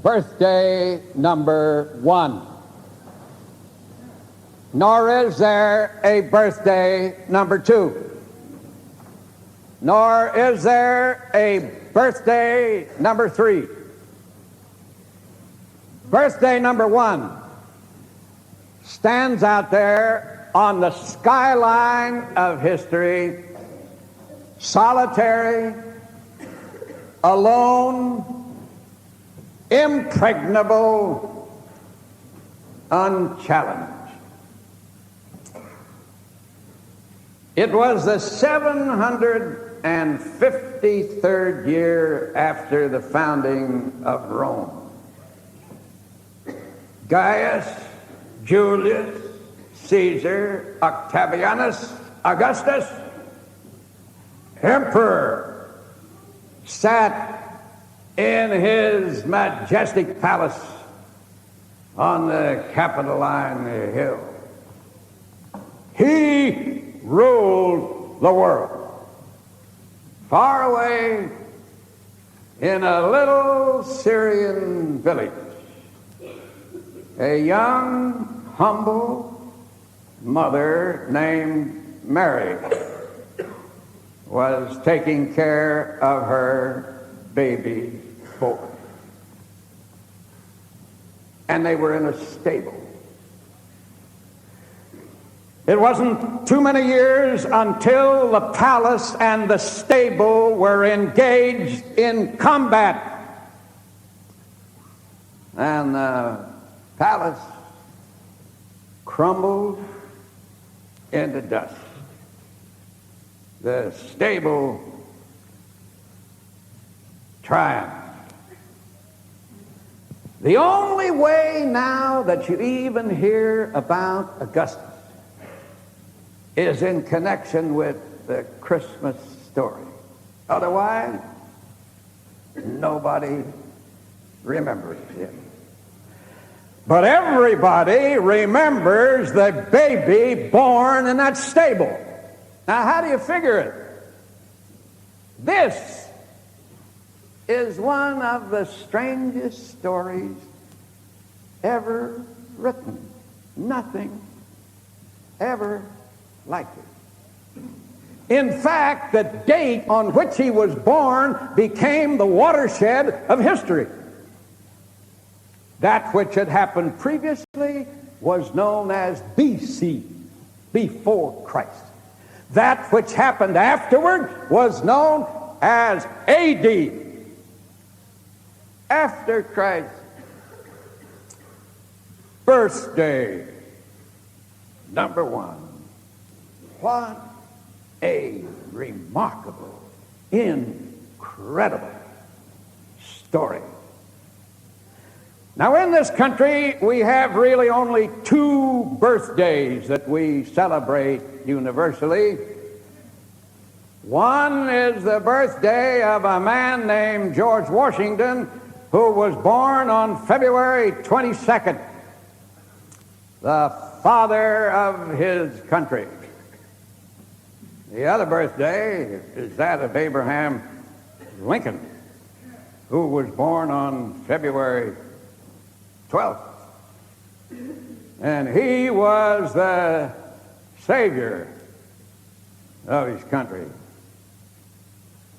Birthday number 1. Nor is there a birthday number 2. Nor is there a birthday number 3. Birthday number 1 stands out there on the skyline of history, solitary, alone, impregnable, unchallenged. It was the 753rd year after the founding of Rome. Gaius Julius Caesar Octavianus Augustus, Emperor, sat in his majestic palace on the Capitoline Hill. He ruled the world. Far away in a little Syrian village, a young, humble mother named Mary was taking care of her baby boy. And they were in a stable. It wasn't too many years until the palace and the stable were engaged in combat. And the palace crumbled into dust. The stable triumphed. The only way now that you even hear about Augustus is in connection with the Christmas story. Otherwise, nobody remembers him. But everybody remembers the baby born in that stable. Now, how do you figure it? This is one of the strangest stories ever written. Nothing ever like it. In fact, the date on which he was born became the watershed of history. That which had happened previously was known as BC, before Christ. That which happened afterward was known as AD, after Christ. Birthday number 1. What a remarkable, incredible story. Now, in this country, we have really only 2 birthdays that we celebrate universally. One is the birthday of a man named George Washington, who was born on February 22nd, the father of his country. The other birthday is that of Abraham Lincoln, who was born on February 12th. And he was the savior of his country.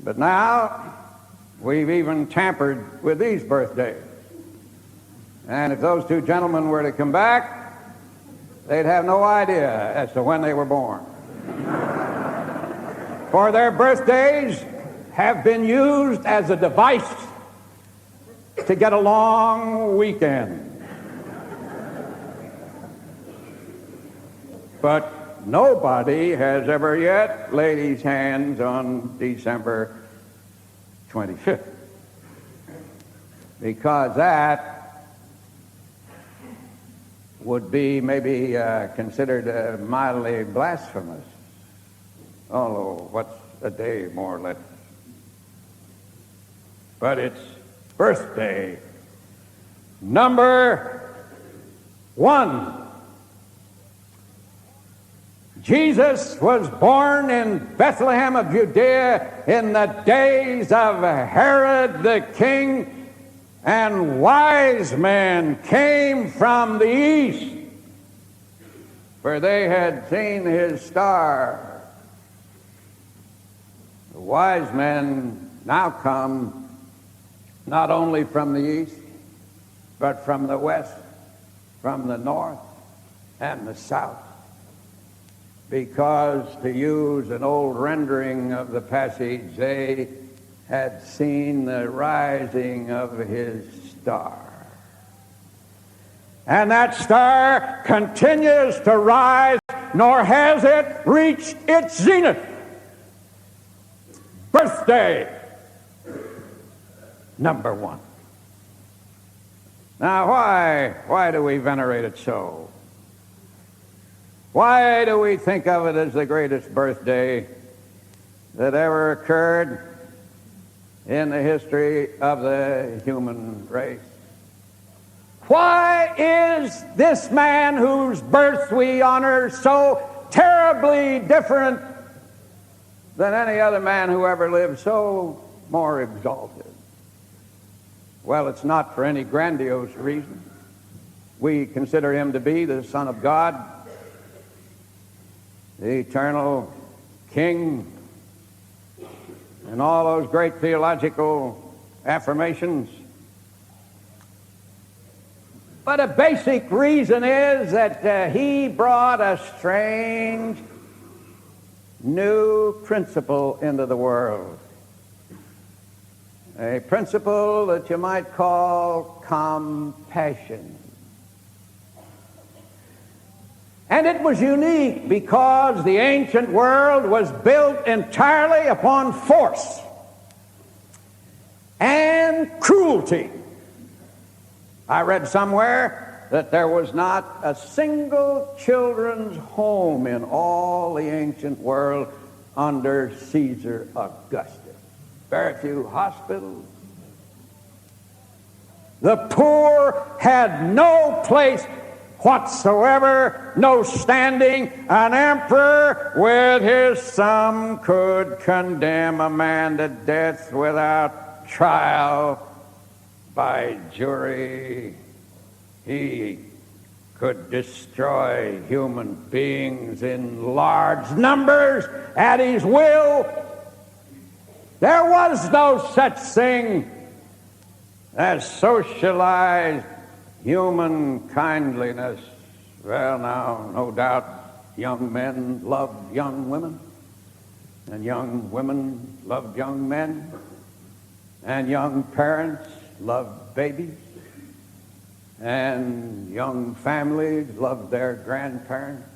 But now, we've even tampered with these birthdays. And if those 2 gentlemen were to come back, they'd have no idea as to when they were born. For their birthdays have been used as a device to get a long weekend. But nobody has ever yet laid his hands on December 25th, because that would be maybe considered mildly blasphemous. Although, what's a day more or less? But it's birthday number 1. Jesus was born in Bethlehem of Judea in the days of Herod the king, and wise men came from the east, for they had seen his star. The wise men now come not only from the east, but from the west, from the north, and the south. Because, to use an old rendering of the passage, they had seen the rising of his star. And that star continues to rise, nor has it reached its zenith. Birthday number one. Now, why do we venerate it so? Why do we think of it as the greatest birthday that ever occurred in the history of the human race? Why is this man whose birth we honor so terribly different than any other man who ever lived, so more exalted? Well, it's not for any grandiose reason. We consider him to be the Son of God, the eternal King, and all those great theological affirmations. But a basic reason is that he brought a strange new principle into the world. A principle that you might call compassion. And it was unique because the ancient world was built entirely upon force and cruelty. I read somewhere that there was not a single children's home in all the ancient world under Caesar Augustus. Very few hospitals. The poor had no place whatsoever, no standing. An emperor with his thumb could condemn a man to death without trial by jury. He could destroy human beings in large numbers at his will. There was no such thing as socialized human kindliness. Well, now, no doubt young men loved young women, and young women loved young men, and young parents loved babies, and young families loved their grandparents.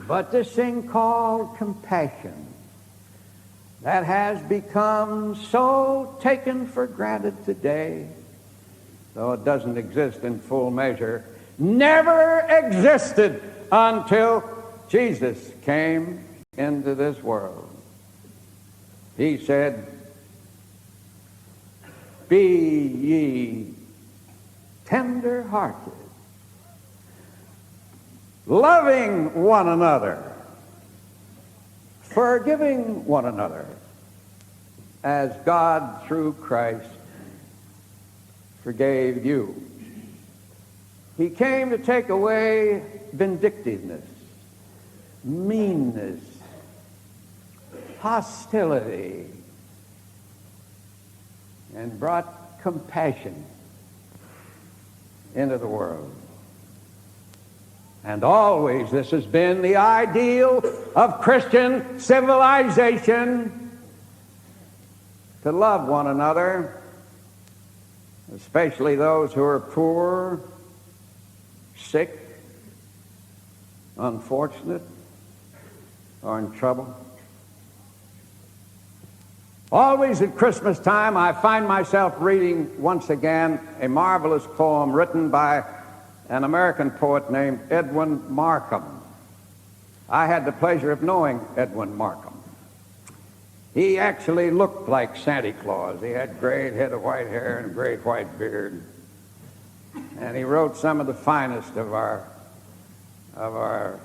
But this thing called compassion, that has become so taken for granted today, though it doesn't exist in full measure, never existed until Jesus came into this world. He said, "Be ye tender-hearted, loving one another, forgiving one another, as God through Christ forgave you." He came to take away vindictiveness, meanness, hostility, and brought compassion into the world. And always this has been the ideal of Christian civilization, to love one another, especially those who are poor, sick, unfortunate, or in trouble. Always at Christmas time, I find myself reading once again a marvelous poem written by an American poet named Edwin Markham. I had the pleasure of knowing Edwin Markham. He actually looked like Santa Claus. He had great head of white hair and a great white beard. And he wrote some of the finest of our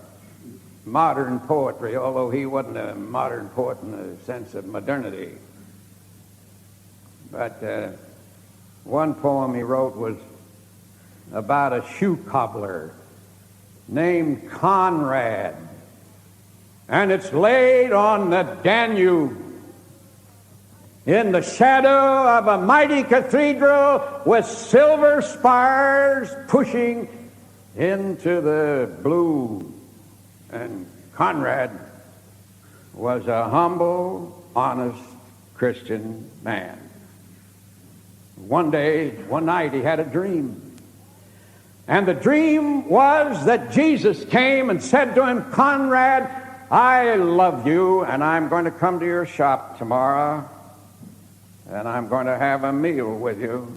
modern poetry, although he wasn't a modern poet in the sense of modernity. But One poem he wrote was about a shoe cobbler named Conrad, and it's laid on the Danube in the shadow of a mighty cathedral with silver spires pushing into the blue. And Conrad was a humble, honest Christian man. One night, he had a dream. And the dream was that Jesus came and said to him, Conrad, I love you, and I'm going to come to your shop tomorrow, and I'm going to have a meal with you,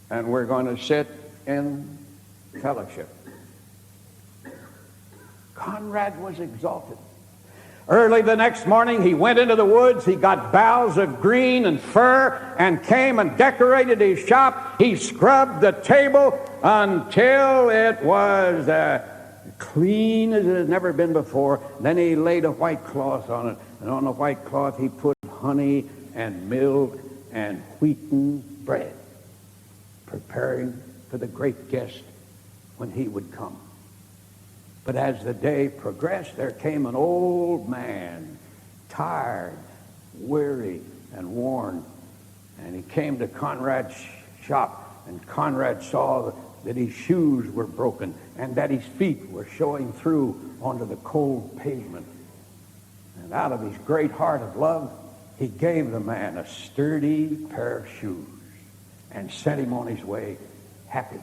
and we're going to sit in fellowship. Conrad was exalted. Early the next morning, he went into the woods. He got boughs of green and fir and came and decorated his shop. He scrubbed the table until it was clean as it had never been before. Then he laid a white cloth on it, and on the white cloth he put honey and milk and wheaten bread, preparing for the great guest when he would come. But as the day progressed, there came an old man, tired, weary, and worn. And he came to Conrad's shop, and Conrad saw that his shoes were broken and that his feet were showing through onto the cold pavement. And out of his great heart of love, he gave the man a sturdy pair of shoes and sent him on his way happy.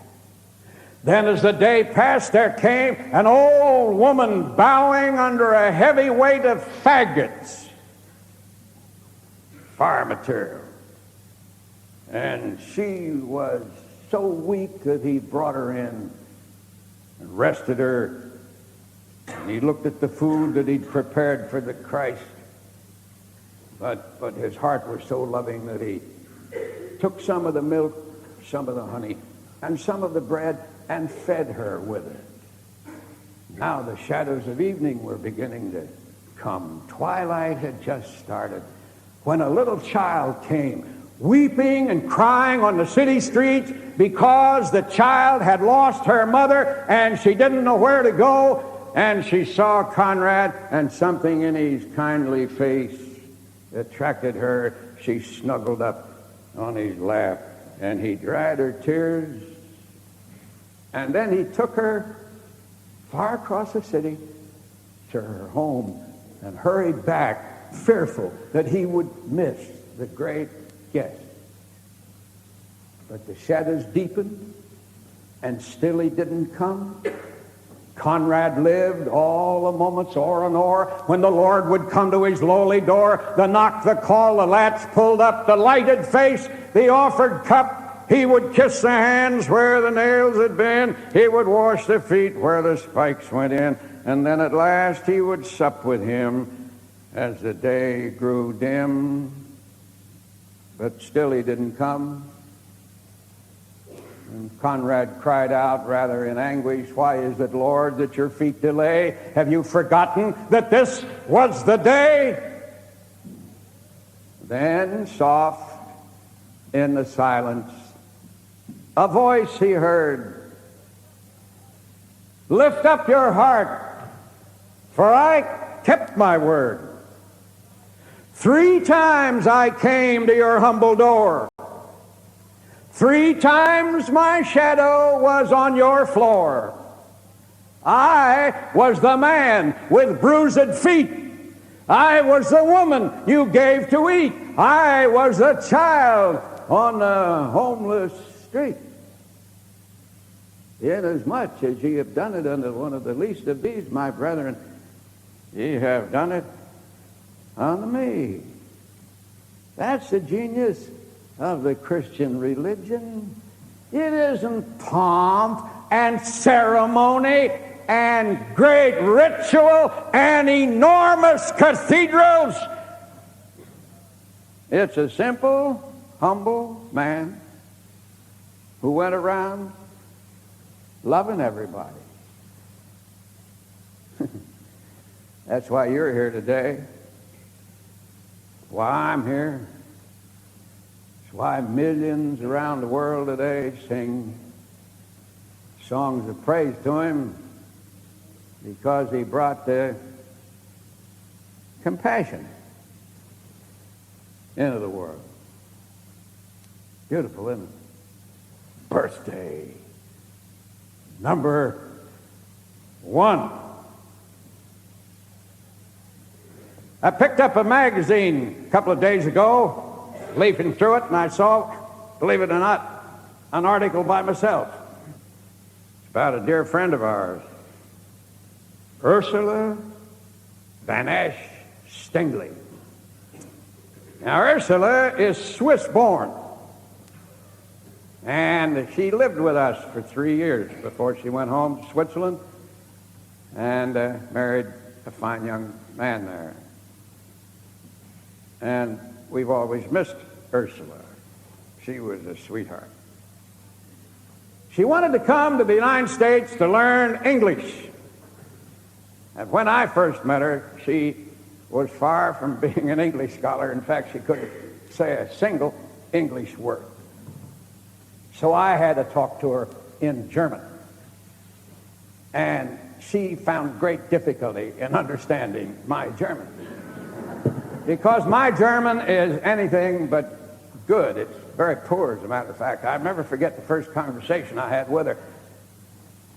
Then as the day passed, there came an old woman bowing under a heavy weight of faggots, fire material. And she was so weak that he brought her in and rested her. And he looked at the food that he'd prepared for the Christ. But his heart was so loving that he took some of the milk, some of the honey, and some of the bread, and fed her with it. Now the shadows of evening were beginning to come. Twilight had just started when a little child came, weeping and crying on the city streets because the child had lost her mother and she didn't know where to go. And she saw Conrad, and something in his kindly face attracted her. She snuggled up on his lap, and he dried her tears. And then he took her far across the city to her home and hurried back, fearful that he would miss the great guest. But the shadows deepened, and still he didn't come. Conrad lived all the moments o'er and o'er when the Lord would come to his lowly door, the knock, the call, the latch pulled up, the lighted face, the offered cup. He would kiss the hands where the nails had been. He would wash the feet where the spikes went in. And then at last he would sup with him as the day grew dim. But still he didn't come. And Conrad cried out rather in anguish, "Why is it, Lord, that your feet delay? Have you forgotten that this was the day?" Then, soft in the silence, a voice he heard, "Lift up your heart, for I kept my word. 3 times I came to your humble door. 3 times my shadow was on your floor. I was the man with bruised feet. I was the woman you gave to eat. I was the child on the homeless street. Inasmuch as ye have done it unto one of the least of these, my brethren, ye have done it unto me." That's the genius of the Christian religion. It isn't pomp and ceremony and great ritual and enormous cathedrals. It's a simple, humble man who went around loving everybody. That's why you're here today. Why I'm here. That's why millions around the world today sing songs of praise to him, because he brought the compassion into the world. Beautiful, isn't it? Birthday number 1. I picked up a magazine a couple of days ago, leafing through it, and I saw, believe it or not, an article by myself. It's about a dear friend of ours, Ursula Van Ash Stingley. Now, Ursula is Swiss-born, and she lived with us for 3 years before she went home to Switzerland and married a fine young man there. And we've always missed Ursula. She was a sweetheart. She wanted to come to the United States to learn English. And when I first met her, she was far from being an English scholar. In fact, she couldn't say a single English word. So I had to talk to her in German. And she found great difficulty in understanding my German, because my German is anything but good. It's very poor, as a matter of fact. I'll never forget the first conversation I had with her.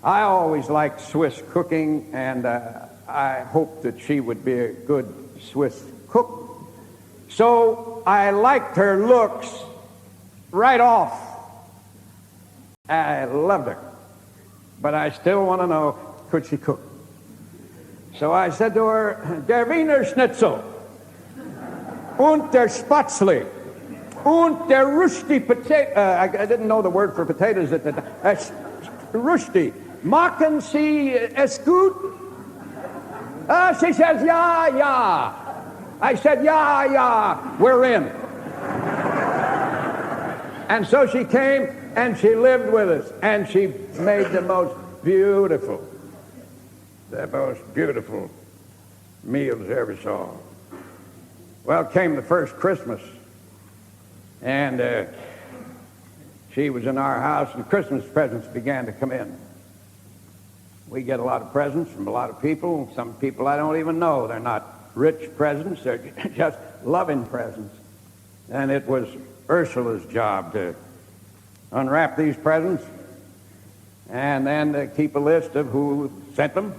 I always liked Swiss cooking, and I hoped that she would be a good Swiss cook. So I liked her looks right off. I loved her. But I still want to know, could she cook? So I said to her, der Wiener Schnitzel, und der Spatzli, und der Rösti potato. I didn't know the word for potatoes at the time. Rösti. Machen Sie es gut? She says, yeah, yeah. I said, yeah, yeah, we're in. And so she came, and she lived with us, and she made the most beautiful meals I ever saw. Well, came the first Christmas, and she was in our house, and Christmas presents began to come in. We get a lot of presents from a lot of people. Some people I don't even know. They're not rich presents. They're just loving presents. And it was Ursula's job to unwrap these presents and then to keep a list of who sent them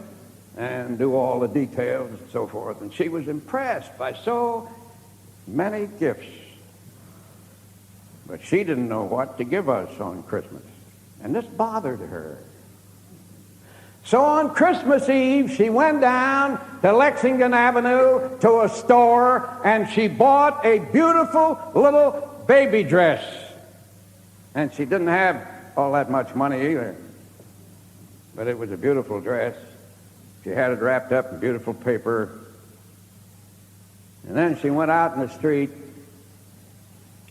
and do all the details and so forth. And she was impressed by so many gifts. But she didn't know what to give us on Christmas. And this bothered her. So on Christmas Eve, she went down to Lexington Avenue to a store, and she bought a beautiful little baby dress. And she didn't have all that much money either. But it was a beautiful dress. She had it wrapped up in beautiful paper. And then she went out in the street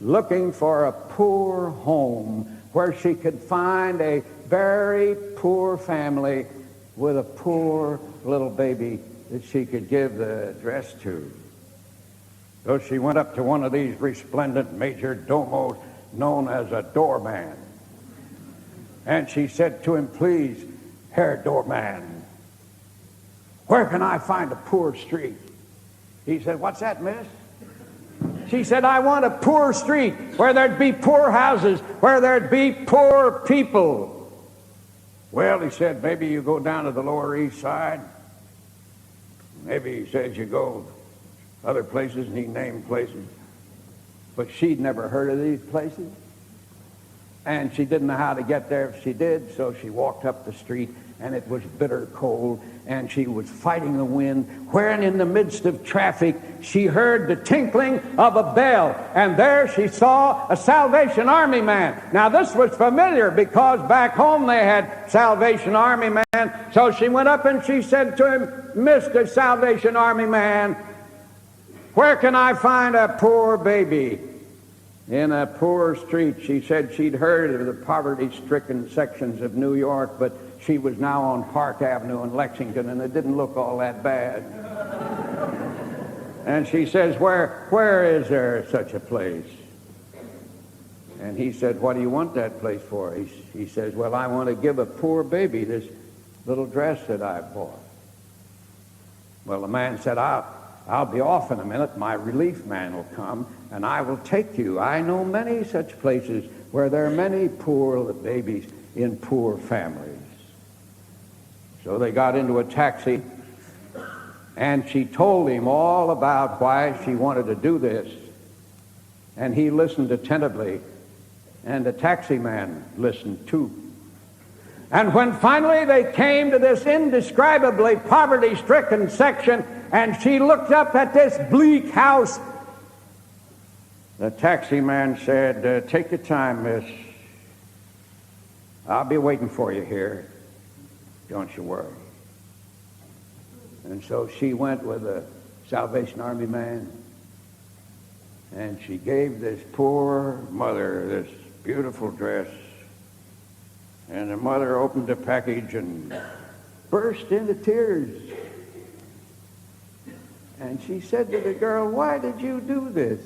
looking for a poor home where she could find a very poor family with a poor little baby that she could give the dress to. So she went up to one of these resplendent major domos known as a doorman. And she said to him, please, Herr Doorman, where can I find a poor street? He said, what's that, miss? She said, I want a poor street where there'd be poor houses, where there'd be poor people. Well, he said, maybe you go down to the Lower East Side. Maybe, he says, you go other places, and he named places. But she'd never heard of these places. And she didn't know how to get there if she did, so she walked up the street, and it was bitter cold, and she was fighting the wind, wherein in the midst of traffic she heard the tinkling of a bell, and there she saw a Salvation Army man. Now this was familiar because back home they had Salvation Army man, so she went up and she said to him, Mr. Salvation Army man, where can I find a poor baby in a poor street? She said she'd heard of the poverty-stricken sections of New York, but she was now on Park Avenue in Lexington, and it didn't look all that bad. And she says, where is there such a place? And he said, what do you want that place for? He says, well, I want to give a poor baby this little dress that I bought. Well, the man said, I'll be off in a minute. My relief man will come, and I will take you. I know many such places where there are many poor babies in poor families. So they got into a taxi, and she told him all about why she wanted to do this. And he listened attentively, and the taxi man listened too. And when finally they came to this indescribably poverty-stricken section, and she looked up at this bleak house, the taxi man said, take your time, miss. I'll be waiting for you here. Don't you worry. And so she went with a Salvation Army man, and she gave this poor mother this beautiful dress. And the mother opened the package and burst into tears. And she said to the girl, why did you do this?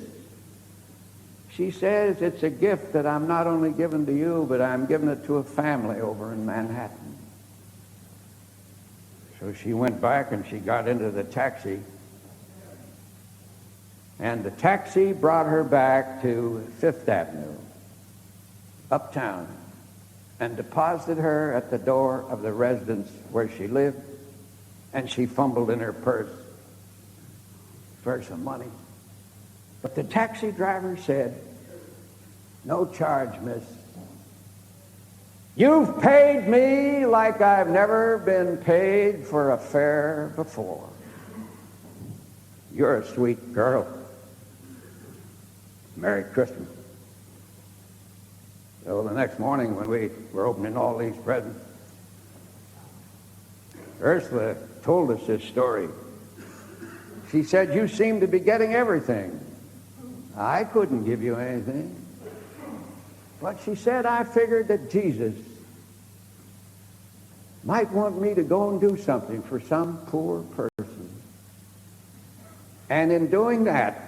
She says, it's a gift that I'm not only giving to you, but I'm giving it to a family over in Manhattan. So she went back and she got into the taxi. And the taxi brought her back to Fifth Avenue, uptown, and deposited her at the door of the residence where she lived. And she fumbled in her purse for some money. But the taxi driver said, no charge, miss. You've paid me like I've never been paid for a fare before. You're a sweet girl. Merry Christmas. So the next morning when we were opening all these presents, Ursula told us this story. She said, you seem to be getting everything. I couldn't give you anything. But she said, I figured that Jesus might want me to go and do something for some poor person. And in doing that,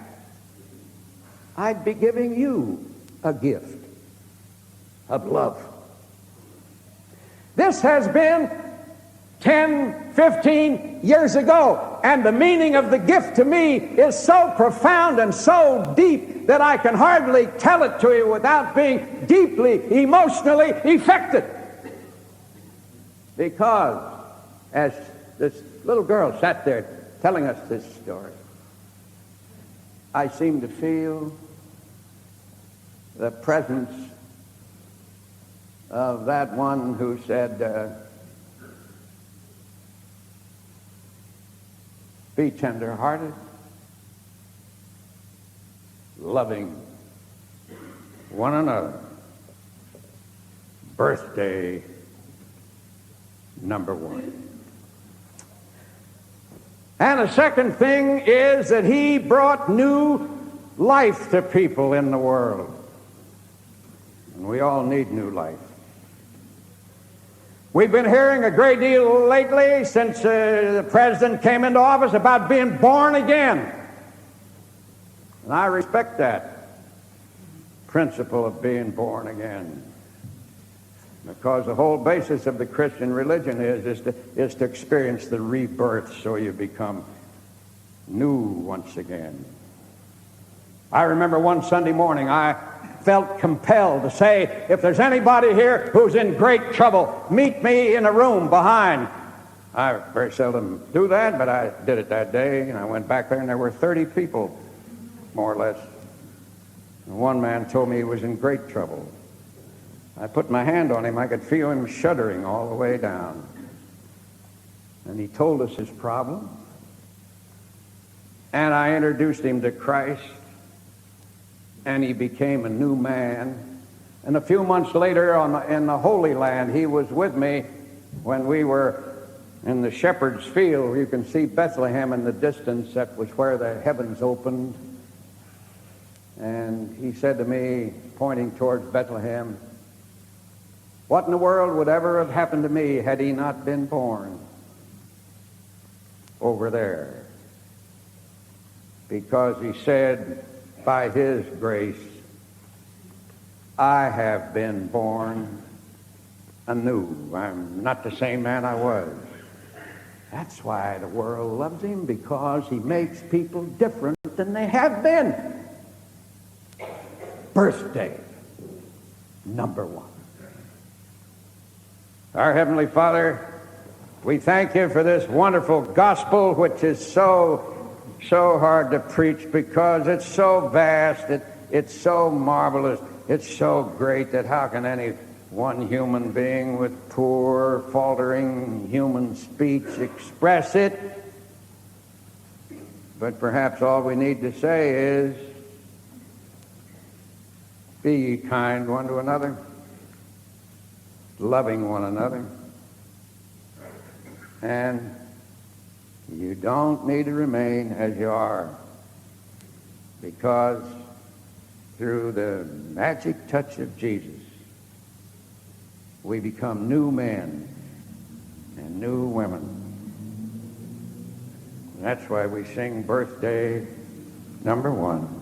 I'd be giving you a gift of love. This has been 10, 15 years ago, and the meaning of the gift to me is so profound and so deep that I can hardly tell it to you without being deeply emotionally affected. Because as this little girl sat there telling us this story, I seemed to feel the presence of that one who said, be tender-hearted, loving one another. Birthday number one. And the second thing is that he brought new life to people in the world. And we all need new life. We've been hearing a great deal lately since the president came into office about being born again. And I respect that principle of being born again. Because the whole basis of the Christian religion is to experience the rebirth so you become new once again. I remember one Sunday morning I felt compelled to say, if there's anybody here who's in great trouble, meet me in a room behind. I very seldom do that, but I did it that day, and I went back there, and there were 30 people, more or less. And one man told me he was in great trouble. I put my hand on him. I could feel him shuddering all the way down. And he told us his problem. And I introduced him to Christ. And he became a new man. And a few months later in the Holy Land, he was with me when we were in the shepherd's field. You can see Bethlehem in the distance. That was where the heavens opened. And he said to me, pointing towards Bethlehem, what in the world would ever have happened to me had he not been born over there? Because he said, by his grace, I have been born anew. I'm not the same man I was. That's why the world loves him, because he makes people different than they have been. Birthday, number one. Our Heavenly Father, we thank you for this wonderful gospel, which is so hard to preach because it's so vast, it's so marvelous, it's so great that how can any one human being with poor, faltering human speech express it? But perhaps all we need to say is, be ye kind one to another, loving one another, and you don't need to remain as you are, because through the magic touch of Jesus, we become new men and new women. And that's why we sing birthday number one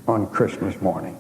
on Christmas morning.